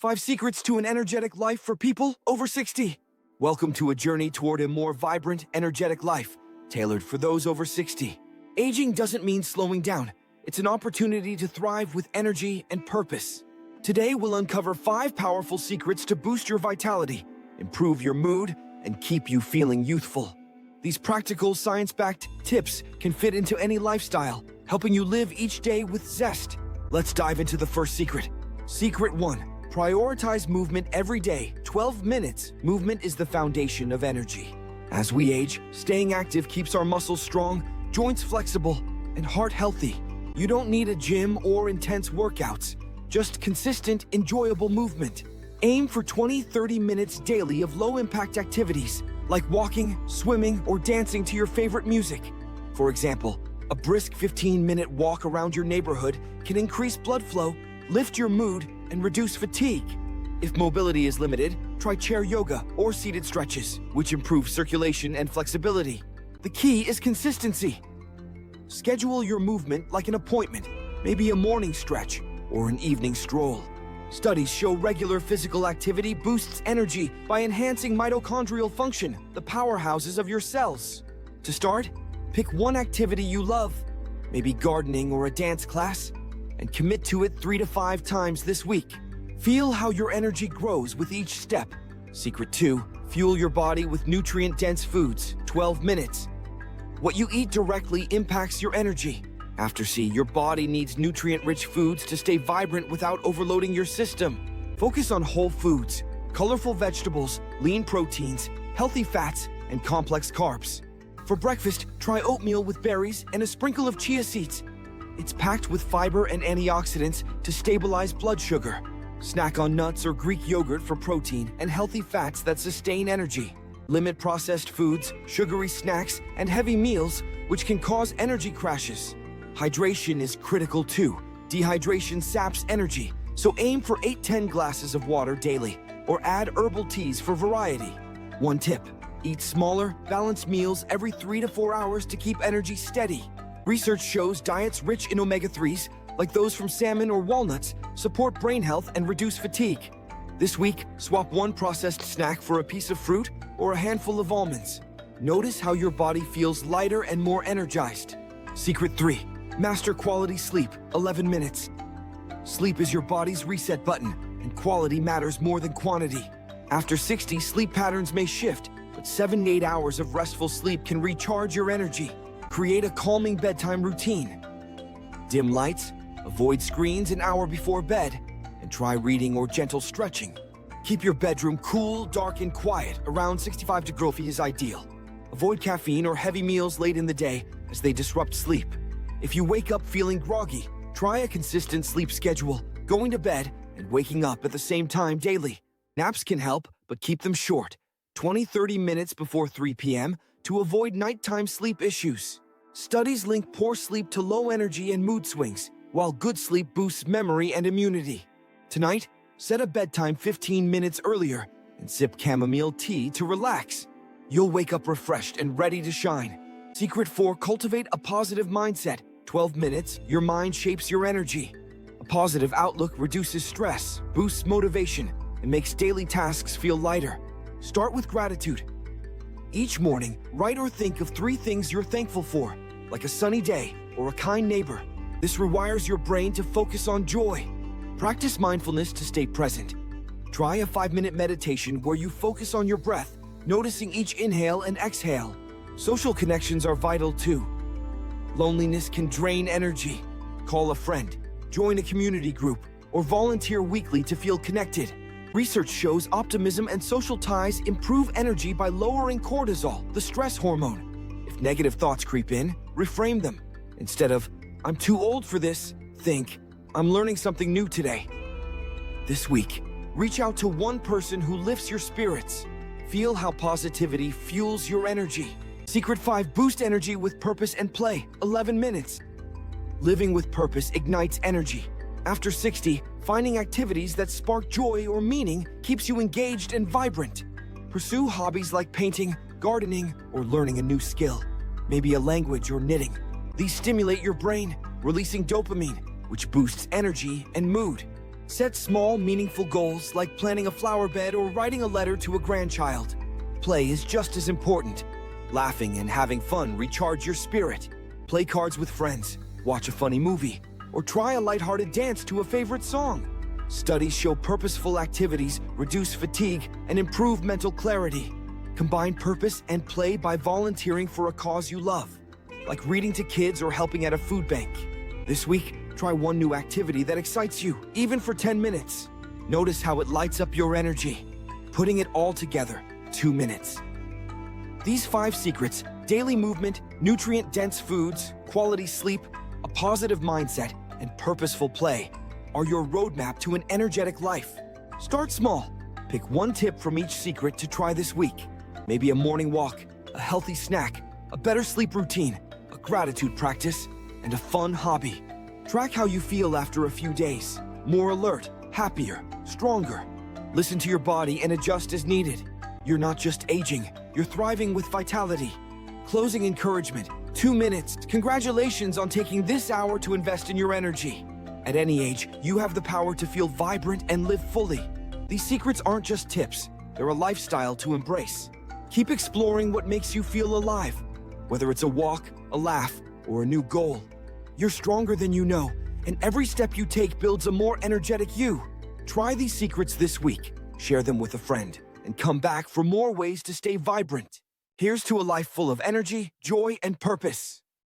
5 Secrets to an Energetic Life for People Over 60. Welcome to a journey toward a more vibrant, energetic life, tailored for those over 60. Aging doesn't mean slowing down. It's an opportunity to thrive with energy and purpose. Today, we'll uncover 5 powerful secrets to boost your vitality, improve your mood, and keep you feeling youthful. These practical, science-backed tips can fit into any lifestyle, helping you live each day with zest. Let's dive into the first secret. Secret 1. Prioritize movement every day. 12 minutes. Movement is the foundation of energy. As we age, staying active keeps our muscles strong, joints flexible, and heart healthy. You don't need a gym or intense workouts, just consistent, enjoyable movement. Aim for 20-30 minutes daily of low-impact activities, like walking, swimming, or dancing to your favorite music. For example, a brisk 15-minute walk around your neighborhood can increase blood flow, lift your mood, and reduce fatigue. If mobility is limited, try chair yoga or seated stretches, which improve circulation and flexibility. The key is consistency. Schedule your movement like an appointment, maybe a morning stretch or an evening stroll. Studies show regular physical activity boosts energy by enhancing mitochondrial function, the powerhouses of your cells. To start, pick one activity you love, maybe gardening or a dance class, and commit to it 3 to 5 times this week. Feel how your energy grows with each step. Secret 2. Fuel your body with nutrient-dense foods. 12 minutes. What you eat directly impacts your energy. After C, your body needs nutrient-rich foods to stay vibrant without overloading your system. Focus on whole foods, colorful vegetables, lean proteins, healthy fats, and complex carbs. For breakfast, try oatmeal with berries and a sprinkle of chia seeds. It's packed with fiber and antioxidants to stabilize blood sugar. Snack on nuts or Greek yogurt for protein and healthy fats that sustain energy. Limit processed foods, sugary snacks, and heavy meals, which can cause energy crashes. Hydration is critical too. Dehydration saps energy, so aim for 8-10 glasses of water daily, or add herbal teas for variety. One tip: eat smaller, balanced meals every 3 to 4 hours to keep energy steady. Research shows diets rich in omega-3s, like those from salmon or walnuts, support brain health and reduce fatigue. This week, swap one processed snack for a piece of fruit or a handful of almonds. Notice how your body feels lighter and more energized. Secret 3. Master quality sleep, 11 minutes. Sleep is your body's reset button, and quality matters more than quantity. After 60, sleep patterns may shift, but 7 to 8 hours of restful sleep can recharge your energy. Create a calming bedtime routine. Dim lights, avoid screens an hour before bed, and try reading or gentle stretching. Keep your bedroom cool, dark, and quiet. Around 65 degrees is ideal. Avoid caffeine or heavy meals late in the day as they disrupt sleep. If you wake up feeling groggy, try a consistent sleep schedule, going to bed and waking up at the same time daily. Naps can help, but keep them short, 20-30 minutes before 3 p.m., to avoid nighttime sleep issues. Studies link poor sleep to low energy and mood swings, while good sleep boosts memory and immunity. Tonight, set a bedtime 15 minutes earlier and sip chamomile tea to relax. You'll wake up refreshed and ready to shine. Secret 4. Cultivate a positive mindset. 12 minutes, your mind shapes your energy. A positive outlook reduces stress, boosts motivation, and makes daily tasks feel lighter. Start with gratitude. Each morning, write or think of 3 things you're thankful for, like a sunny day or a kind neighbor. This rewires your brain to focus on joy. Practice mindfulness to stay present. Try a 5-minute meditation where you focus on your breath, noticing each inhale and exhale. Social connections are vital too. Loneliness can drain energy. Call a friend, join a community group, or volunteer weekly to feel connected. Research shows optimism and social ties improve energy by lowering cortisol, the stress hormone. If negative thoughts creep in, reframe them. Instead of, "I'm too old for this," think, "I'm learning something new today." This week, reach out to one person who lifts your spirits. Feel how positivity fuels your energy. Secret 5. Boost energy with purpose and play, 11 minutes. Living with purpose ignites energy. After 60, finding activities that spark joy or meaning keeps you engaged and vibrant. Pursue hobbies like painting, gardening, or learning a new skill, maybe a language or knitting. These stimulate your brain, releasing dopamine, which boosts energy and mood. Set small, meaningful goals like planting a flower bed or writing a letter to a grandchild. Play is just as important. Laughing and having fun recharge your spirit. Play cards with friends, watch a funny movie, or try a lighthearted dance to a favorite song. Studies show purposeful activities reduce fatigue and improve mental clarity. Combine purpose and play by volunteering for a cause you love, like reading to kids or helping at a food bank. This week, try one new activity that excites you, even for 10 minutes. Notice how it lights up your energy. Putting it all together, 2 minutes. These 5 secrets, daily movement, nutrient-dense foods, quality sleep, a positive mindset, and purposeful play, are your roadmap to an energetic life. Start small. Pick one tip from each secret to try this week. Maybe a morning walk, a healthy snack, a better sleep routine, a gratitude practice, and a fun hobby. Track how you feel after a few days. More alert, happier, stronger. Listen to your body and adjust as needed. You're not just aging, you're thriving with vitality. Closing encouragement, 2 minutes. Congratulations on taking this hour to invest in your energy. At any age, you have the power to feel vibrant and live fully. These secrets aren't just tips, they're a lifestyle to embrace. Keep exploring what makes you feel alive, whether it's a walk, a laugh, or a new goal. You're stronger than you know, and every step you take builds a more energetic you. Try these secrets this week, share them with a friend, and come back for more ways to stay vibrant. Here's to a life full of energy, joy, and purpose.